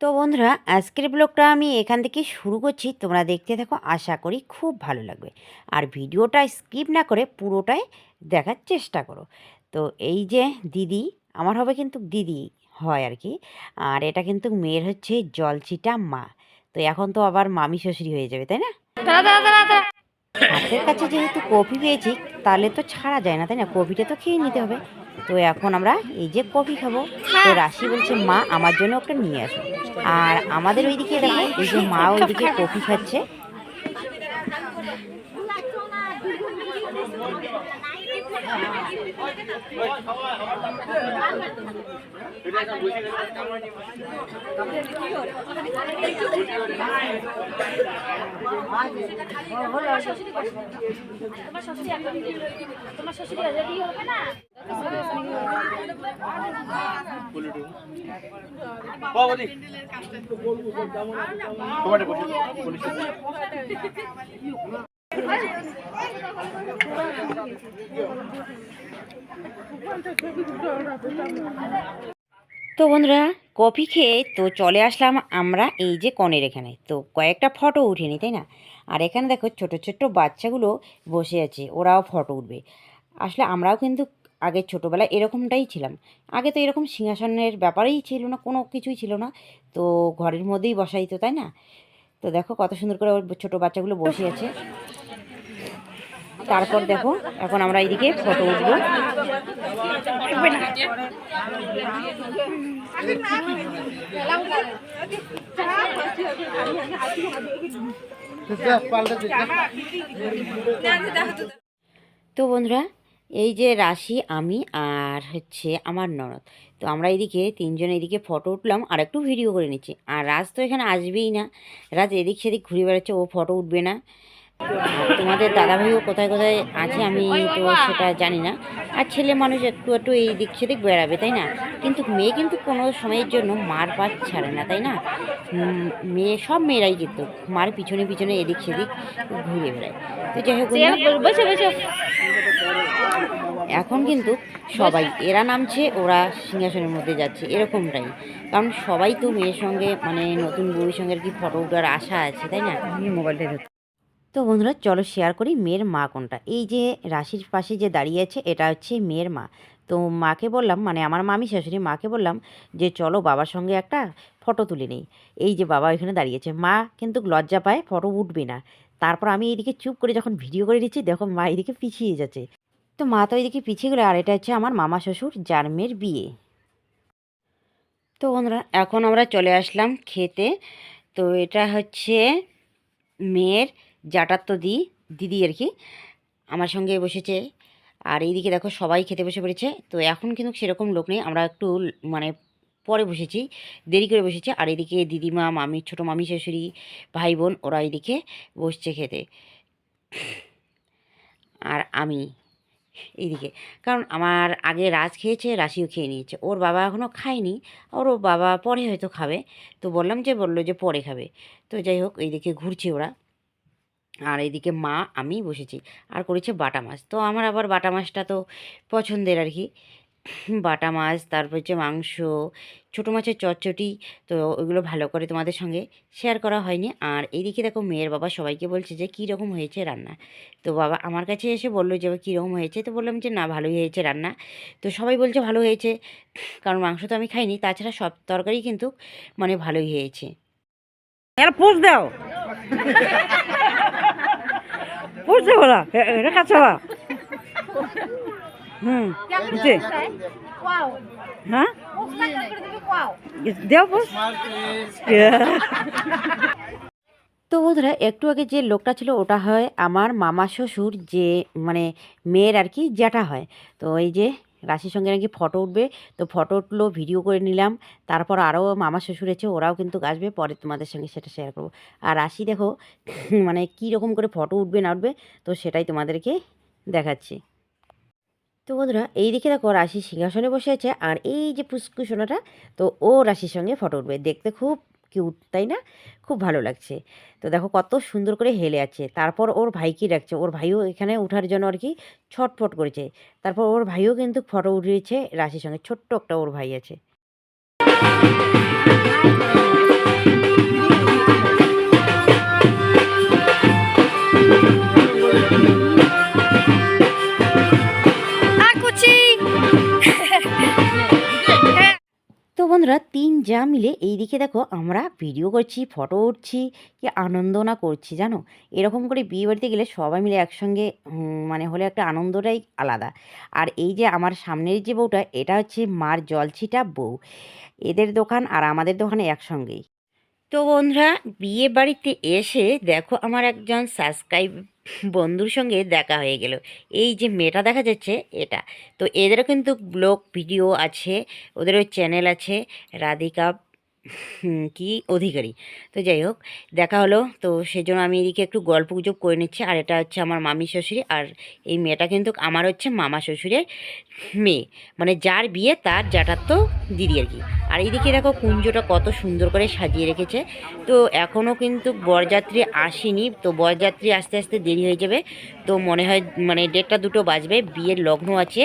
তো বন্ধুরা, আজকের ব্লগটা আমি এখান থেকে শুরু করছি। তোমরা দেখতে থাকো, আশা করি খুব ভালো লাগবে। আর ভিডিওটা স্কিপ না করে পুরোটাই দেখার চেষ্টা করো। তো এই যে দিদি, আমার হবে কিন্তু দিদি হয় আর কি। আর এটা কিন্তু মেয়ের হচ্ছে জলছিটা মা। তো এখন তো আবার মামি শ্বশুরি হয়ে যাবে, তাই না? হাতের কাছে যেহেতু কফি পেয়েছি, তাহলে তো ছাড়া যায় না, তাই না? কফিটা তো খেয়ে নিতে হবে। তো এখন আমরা এই যে কফি খাবো। তো রাশি বলছে মা আমার জন্য একটা নিয়ে আসো। আর আমাদের ওইদিকে দেখো, এই যে মা ওইদিকে কফি খাচ্ছে। তো বন্ধুরা, কফি খেয়ে তো চলে আসলাম আমরা এই যে কনের এখানে। তো কয়েকটা ফটো উঠে নিই, তাই না? আর এখানে দেখো ছোট ছোট বাচ্চাগুলো বসে আছে, ওরাও ফটো উঠবে। আসলে আমরাও কিন্তু আগে ছোটোবেলায় এরকমটাই ছিলাম। আগে তো এরকম সিংহাসনের ব্যাপারেই ছিল না, কোনো কিছুই ছিল না। তো ঘরের মধ্যেই বসাইতো, তাই না? তো দেখো কত সুন্দর করে ওর ছোটো বাচ্চাগুলো বসে আছে। তারপর দেখো এখন আমরা এইদিকে ফটো উঠবো। তো বন্ধুরা, এই যে রাশি, আমি আর হচ্ছে আমার ননদ। তো আমরা এদিকে তিনজন এদিকে ফটো উঠলাম আর একটু ভিডিও করে নিচ্ছি। আর রাজ তো এখানে আসবেই না। রাজ এদিক সেদিক ঘুরে বেড়াচ্ছে, ও ফটো উঠবে না। আর তোমাদের দাদাভাইও কোথায় কোথায় আছে আমি তো সেটা জানি না। আর ছেলে মানুষ একটু একটু এই দিক সেদিক বেড়াবে, তাই না? কিন্তু মেয়ে কিন্তু কোনো সময়ের জন্য মার পাত ছাড়ে না, তাই না? মেয়ে, সব মেয়েরাই কিন্তু মার পিছনে পিছনে এদিক সেদিক ঘুরে বেড়ায়। তো যাই হোক, এখন কিন্তু সবাই এরা নামছে, ওরা সিংহাসনের মধ্যে যাচ্ছে, এরকমটাই। কারণ সবাই তো মেয়ের সঙ্গে মানে নতুন বউয়ের সঙ্গে আর কি ফটো ওঠার আশা আছে, তাই না? মোবাইলটা। তো বন্ধুরা, চলো শেয়ার করি মেয়ের মা কোনটা। এই যে রাশির পাশে যে দাঁড়িয়ে আছে, এটা হচ্ছে মেয়ের মা। তো মাকে বললাম, মানে আমার মামি শাশুড়ি মাকে বললাম যে চলো বাবার সঙ্গে একটা ফটো তুলে নিই। এই যে বাবা এখানে দাঁড়িয়েছে, মা কিন্তু লজ্জা পায়, ফটো উঠবে না। তারপর আমি এইদিকে চুপ করে যখন ভিডিও করে দিচ্ছি, দেখো মা এইদিকে পিছিয়ে যাচ্ছে। তো মা তো এইদিকে পিছিয়ে গেলো। আর এটা হচ্ছে আমার মামা শ্বশুর, যার মেয়ের বিয়ে। তো বন্ধুরা, এখন আমরা চলে আসলাম খেতে। তো এটা হচ্ছে মেয়ের জাটাত্তো দিদি আর কি, আমার সঙ্গে বসেছে। আর এইদিকে দেখো সবাই খেতে বসে পড়েছে। তো এখন কিন্তু সেরকম লোক নেই, আমরা একটু মানে পরে বসেছি, দেরি করে বসেছি। আর এদিকে দিদিমা, মামি, ছোটো মামি শাশুড়ি, ভাই বোন, ওরা এইদিকে বসছে খেতে। আর আমি এইদিকে, কারণ আমার আগে রাজ খেয়েছে, রাশিও খেয়ে নিয়েছে, ওর বাবা এখনও খায়নি। ওর বাবা পরে হয়তো খাবে। তো বললাম যে, বললো যে পরে খাবে। তো যাই হোক, এইদিকে ঘুরছি ওরা। আর এইদিকে মা, আমি বসেছি। আর করেছে বাটা মাছ। তো আমার আবার বাটা মাছটা তো পছন্দের আর কি। বাটা মাছ, তারপর হচ্ছে মাংস, ছোটো মাছের চচ্চড়ি। তো ওইগুলো ভালো করে তোমাদের সঙ্গে শেয়ার করা হয়নি। আর এইদিকে দেখো মেয়ের বাবা সবাইকে বলছে যে কী রকম হয়েছে রান্না। তো বাবা আমার কাছে এসে বললো যে কীরকম হয়েছে। তো বললাম যে না, ভালোই হয়েছে রান্না। তো সবাই বলছে ভালো হয়েছে, কারণ মাংস তো আমি খাইনি। তাছাড়া সব তরকারি কিন্তু মানে ভালোই হয়েছে। পোজ দাও, পোজ দেবো না, এটা কাছে বা হ্যাঁ দেও পোজ। তো বন্ধুরা, একটু আগে যে লোকটা ছিল ওটা হয় আমার মামা শ্বশুর, যে মানে মেয়ের আর কি জ্যাঠা হয়। তো এই যে রাশির সঙ্গে নাকি ফটো উঠবে। তো ফটো উঠলো, ভিডিও করে নিলাম। তারপর আরও মামা শ্বশুর আছে, ওরাও কিন্তু আসবে, পরে তোমাদের সঙ্গে সেটা শেয়ার করবো। আর রাশি দেখো মানে কী রকম করে ফটো উঠবে না উঠবে, তো সেটাই তোমাদেরকে দেখাচ্ছি। তো বন্ধুরা, এইদিকে দেখো রাশি সিংহাসনে বসে আছে, আর এই যে পুষ্কু সোনাটা, তো ও রাশির সঙ্গে ফটো উঠবে। দেখতে খুব কিউট, তাই না? খুব ভালো লাগছে। তো দেখো কত সুন্দর করে হেলে আছে। তারপর ওর ভাইকে ডাকছে, ওর ভাইও এখানে ওঠার জন্য আর কি ছটফট করেছে। তারপর ওর ভাইও কিন্তু ফটো উঠিয়েছে রাশির সঙ্গে, ছোট্ট একটা ওর ভাই আছে। যা মিলে এই দিকে দেখো আমরা ভিডিও করছি, ফটো উঠছি, কি আনন্দ না করছি জানো। এরকম করে বিয়ে বাড়িতে গেলে সবাই মিলে একসঙ্গে মানে হলে একটা আনন্দটাই আলাদা। আর এই যে আমার সামনের যে বউটা, এটা হচ্ছে মার জলছিটা বউ। এদের দোকান আর আমাদের দোকানে একসঙ্গেই। তো বন্ধুরা, বিয়ে বাড়িতে এসে দেখো আমার একজন সাবস্ক্রাইব বন্ধুর সঙ্গে দেখা হয়ে গেল। এই যে মেয়েটা দেখা যাচ্ছে এটা, তো এদেরও কিন্তু ব্লগ ভিডিও আছে, ওদেরও চ্যানেল আছে, রাধিকা কি অধিকারী। তো যাই হোক, দেখা হলো, তো সেজন্য আমি এদিকে একটু গল্প গুজব করে নিচ্ছি। আর এটা হচ্ছে আমার মামি শ্বশুরি, আর এই মেয়েটা কিন্তু আমার হচ্ছে মামা শ্বশুরের মেয়ে, মানে যার বিয়ে তার জ্যাঠার তো দিদি আর কি। আর এইদিকে দেখো কুঞ্জটা কত সুন্দর করে সাজিয়ে রেখেছে। তো এখনও কিন্তু বরযাত্রী আসেনি, তো বরযাত্রী আস্তে আস্তে দেরি হয়ে যাবে। তো মনে হয় মানে 1:30-2 বাজবে, বিয়ের লগ্ন আছে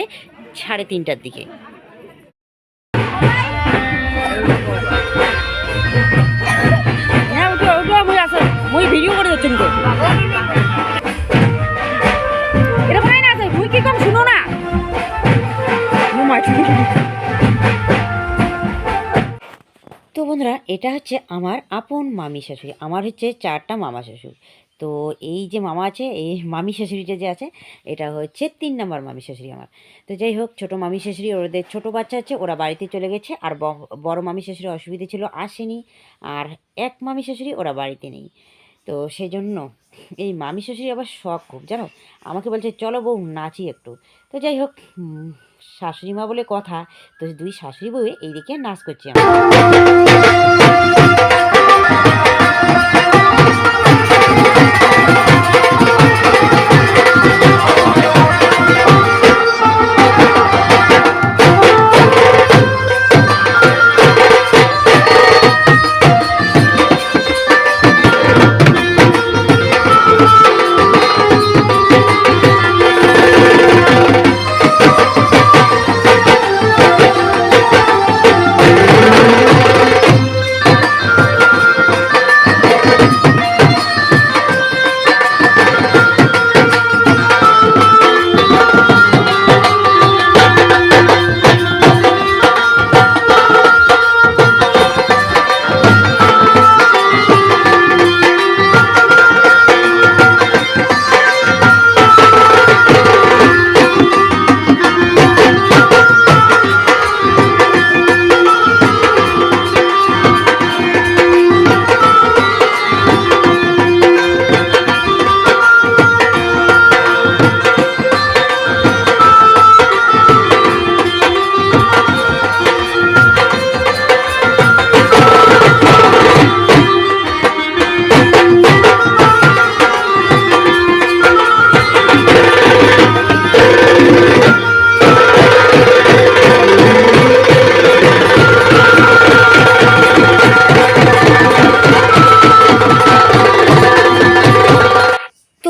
3:30টার দিকে। হ্যাঁ উঠো উঠো, মুই আছে, মুই ভিডিও করে যাচ্ছি তো এরকম না আছে, মুই কি কম শুনো না। তো বন্ধুরা, এটা হচ্ছে আমার আপন মামি শাশুড়ি, আমার হচ্ছে 4টা মামা শ্বশুর। তো এই যে মামা আছে, এই মামি শাশুড়িটা যে আছে, এটা হচ্ছে 3 নম্বর মামি শাশুড়ি আমার। তো যাই হোক, ছোটো মামি শাশুড়ি, ওদের ছোটো বাচ্চা আছে, ওরা বাড়িতে চলে গেছে। আর বড় মামি শাশুড়ি অসুবিধে ছিল, আসেনি। আর এক মামি শাশুড়ি ওরা বাড়িতে নেই। তো সেজন্য এই মামি শাশুড়ি আবার শখ খুব জানো, আমাকে বলছে চলো বউ নাচি একটু। তো যাই হোক, শাশুড়ি মা বলে কথা, তো 2 শাশুড়ি বউ এইদিকে নাচ করছি আমরা।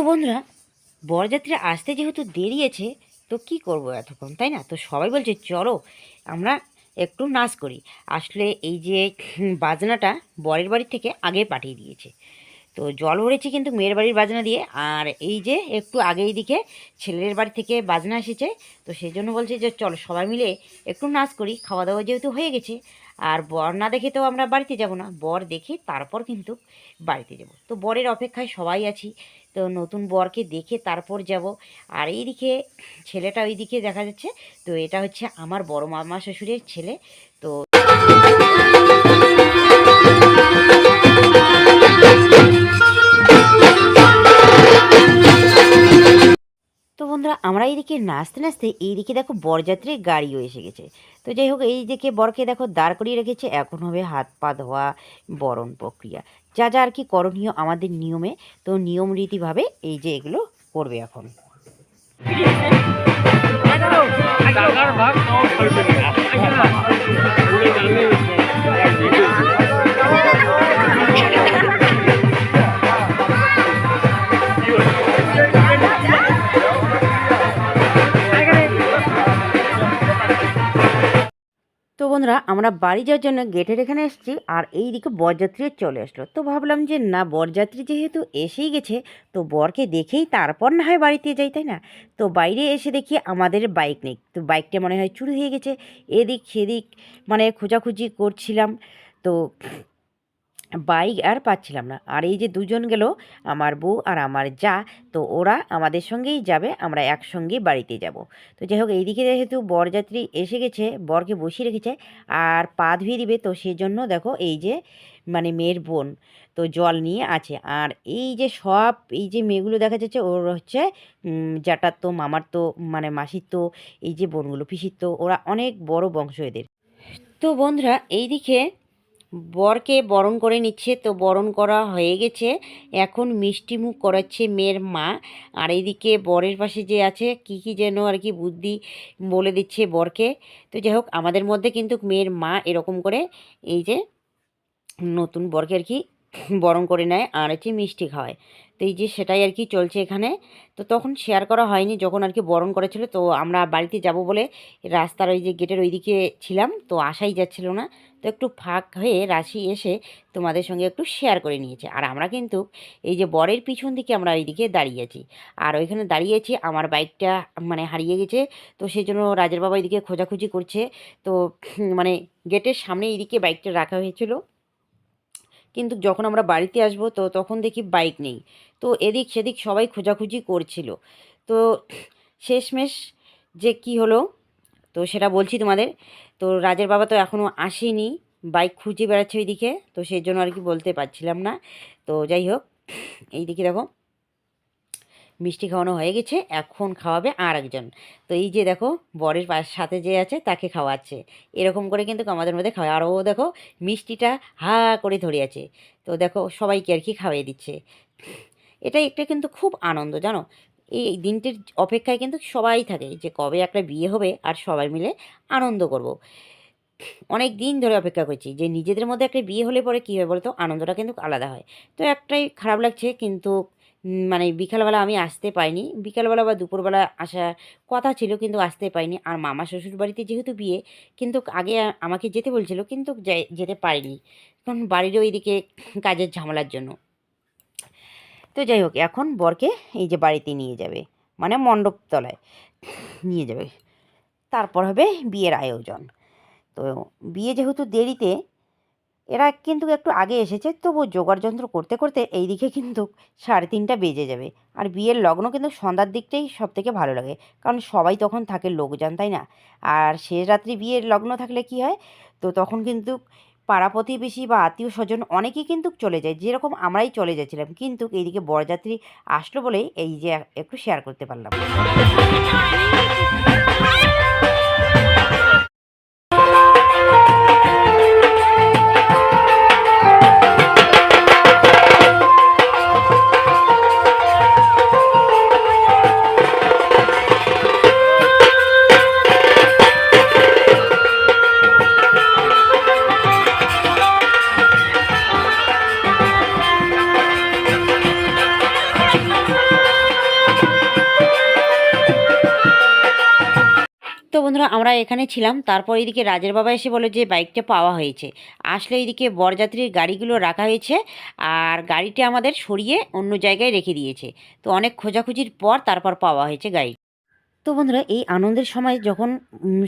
বন্ধুরা, বরযাত্রী আসতে যেহেতু দেরি আছে, তো কি করব এতক্ষণ, তাই না? তো সবাই বলছে চলো আমরা একটু নাচ করি। আসলে এই যে বাজনাটা বরের বাড়ি থেকে আগে পাঠিয়ে দিয়েছে, তো জল ভরেছি কিন্তু মেয়ের বাড়ির বাজনা দিয়ে। আর এই যে একটু আগে এইদিকে ছেলের বাড়ি থেকে বাজনা এসেছে, তো সেই জন্য বলছে যে চলো সবাই মিলে একটু নাচ করি, খাওয়া দাওয়া যেহেতু হয়ে গেছে। আর বর না দেখে তো আমরা বাড়িতে যাব না, বর দেখে তারপর কিন্তু বাড়িতে যাব। তো বরের অপেক্ষায় সবাই আছি, তো নতুন বরকে দেখে তারপর যাব। আর এইদিকে ছেলেটা ওইদিকে দেখা যাচ্ছে, তো এটা হচ্ছে আমার বড় মামা শ্বশুরের ছেলে। তো তো বন্ধুরা, আমরা এইদিকে নাচতে নাচতে এইদিকে দেখো বরযাত্রীর গাড়িও এসে গেছে। তো যাই হোক, এই দিকে বরকে দেখো দাঁড় করিয়ে রেখেছে, এখন হবে হাত পা ধোয়া, বরণ প্রক্রিয়া, যা যা আর কি করণীয় আমাদের নিয়মে। তো নিয়ম রীতিভাবে এই যে এগুলো করবে এখন। তো বন্ধুরা আমরা বাড়ি যাওয়ার জন্য গেটের এখানে এসেছি, আর এই দিকে বরযাত্রী চলে আসলো। তো ভাবলাম যে না, বরযাত্রী যেহেতু এসেই গেছে তো বরকে দেখেই তারপর না হয় বাড়িতে যাই, তাই না? তো বাইরে এসে দেখি আমাদের বাইক নেই। তো বাইকটা মনে হয় চুরি হয়ে গেছে। এদিক সেদিক মানে খোঁজাখুঁজি করছিলাম, তো বাইক আর পাচ্ছিলাম না। আর এই যে দুজন গেল, আমার বউ আর আমার যা, তো ওরা আমাদের সঙ্গেই যাবে, আমরা একসঙ্গেই বাড়িতে যাব। তো যাই হোক, এইদিকে যেহেতু বরযাত্রী এসে গেছে, বরকে বসিয়ে রেখেছে আর পা ধুয়ে দিবে, তো সেই জন্য দেখো এই যে মানে মেয়ের বোন তো জল নিয়ে আছে। আর এই যে সব এই যে মেয়েগুলো দেখা যাচ্ছে ওর হচ্ছে জ্যাঠার তো, মামার তো, মানে মাসির তো, এই যে বোনগুলো পিসির তো, ওরা অনেক বড় বংশ এদের। তো বন্ধুরা এইদিকে বরকে বরণ করে নিচ্ছে, তো বরণ করা হয়ে গেছে। এখন মিষ্টি মুখ করাচ্ছে মেয়ের মা। আর এইদিকে বরের পাশে যে আছে কি কি যেন আর কি বুদ্ধি বলে দিচ্ছে বরকে। তো যাই হোক, আমাদের মধ্যে কিন্তু মেয়ের মা এরকম করে এই যে নতুন বরকে আর কি বরণ করে নেয় আর হচ্ছে মিষ্টি খাওয়ায়। তো এই যে সেটাই আর কি চলছে এখানে। তো তখন শেয়ার করা হয়নি যখন আর কি বরণ করেছিল। তো আমরা বাড়িতে যাব বলে রাস্তার ওই যে গেটের ওইদিকে ছিলাম, তো আসাই যাচ্ছিল না। তো একটু ফাঁক হয়ে রাশি এসে তোমাদের সঙ্গে একটু শেয়ার করে নিয়েছে। আর আমরা কিন্তু এই যে বরের পিছন দিকে আমরা ওইদিকে দাঁড়িয়ে আছি। আর ওইখানে দাঁড়িয়েছি, আমার বাইকটা মানে হারিয়ে গেছে। তো সেই জন্য রাজের বাবা এদিকে খোঁজাখুঁজি করছে। তো মানে গেটের সামনে এইদিকে বাইকটা রাখা হয়েছিল, কিন্তু যখন আমরা বাড়িতে আসবো তো তখন দেখি বাইক নেই। তো এদিক সেদিক সবাই খোঁজাখুঁজি করছিল। তো শেষমেশ যে কি হলো তো সেটা বলছি তোমাদের। তো রাজের বাবা তো এখনও আসেনি, বাইক খুঁজে বেড়াচ্ছে ওইদিকে, তো সেই জন্য আর কি বলতে পারছিলাম না। তো যাই হোক, এইদিকে দেখো মিষ্টি খাওয়ানো হয়ে গেছে, এখন খাওয়াবে আর একজন। তো এই যে দেখো বরের সাথে যে আছে তাকে খাওয়াচ্ছে। এরকম করে কিন্তু আমাদের মধ্যে খাওয়ায়। আর ও দেখো মিষ্টিটা হা করে ধরে আছে। তো দেখো সবাইকে আর কি খাওয়াই দিচ্ছে। এটাই একটা কিন্তু খুব আনন্দ, জানো। এই দিনটির অপেক্ষায় কিন্তু সবাই থাকে যে কবে একটা বিয়ে হবে আর সবাই মিলে আনন্দ করব। অনেক দিন ধরে অপেক্ষা করছি যে নিজেদের মধ্যে একটা বিয়ে হলে পরে কী হয় বলতো, আনন্দটা কিন্তু আলাদা হয়। তো একটাই খারাপ লাগছে, কিন্তু মানে বিকালবেলা আমি আসতে পাইনি। বিকালবেলা বা দুপুরবেলা আসার কথা ছিল, কিন্তু আসতে পাইনি। আর মামা শ্বশুর বাড়িতে যেহেতু বিয়ে, কিন্তু আগে আমাকে যেতে বলছিল, কিন্তু যেতে পারিনি, কারণ বাড়ির ওইদিকে কাজের ঝামেলার জন্য। তো যাই হোক, এখন বরকে এই যে বাড়িতে নিয়ে যাবে, মানে মণ্ডপতলায় নিয়ে যাবে, তারপর হবে বিয়ের আয়োজন। তো বিয়ে যেহেতু দেরিতে, এরা কিন্তু একটু আগে এসেছে, তবু জোগাড় যন্ত্র করতে করতে এই দিকে কিন্তু 3:30 বেজে যাবে। আর বিয়ের লগ্ন কিন্তু সন্ধ্যার দিকটাই সব থেকে ভালো লাগে, কারণ সবাই তখন থাকে লোকজন, তাই না? আর শেষ রাত্রি বিয়ের লগ্ন থাকলে কি হয়, তো তখন কিন্তু পাড়া প্রতিবেশী বা আত্মীয় স্বজন অনেকেই কিন্তু চলে যায়, যেরকম আমরাই চলে যাচ্ছিলাম। কিন্তু এইদিকে বরযাত্রী আসলো বলেই এই যে একটু শেয়ার করতে পারলাম। তো বন্ধুরা আমরা এখানে ছিলাম, তারপর এইদিকে রাজের বাবা এসে বলে যে বাইকটা পাওয়া হয়েছে। আসলে এইদিকে বরযাত্রীর গাড়িগুলো রাখা হয়েছে, আর গাড়িটা আমাদের সরিয়ে অন্য জায়গায় রেখে দিয়েছে। তো অনেক খোঁজাখুঁজির পর তারপর পাওয়া হয়েছে গাড়ি। তো বন্ধুরা এই আনন্দের সময় যখন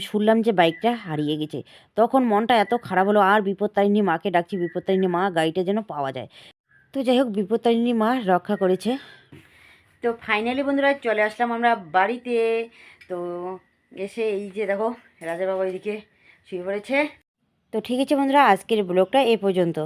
শুনলাম যে বাইকটা হারিয়ে গেছে, তখন মনটা এত খারাপ হলো। আর বিপত্তারিণী মাকে ডাকছি, বিপত্তারিণী মা গাড়িটা যেন পাওয়া যায়। তো যাই হোক, বিপত্তারিণী মা রক্ষা করেছে। তো ফাইনালি বন্ধুরা চলে আসলাম আমরা বাড়িতে। তো এসে এই যে দেখো রাজা বাবা এদিকে শুয়ে পড়েছে। তো ঠিক আছে বন্ধুরা, আজকের ব্লগটা এ পর্যন্ত।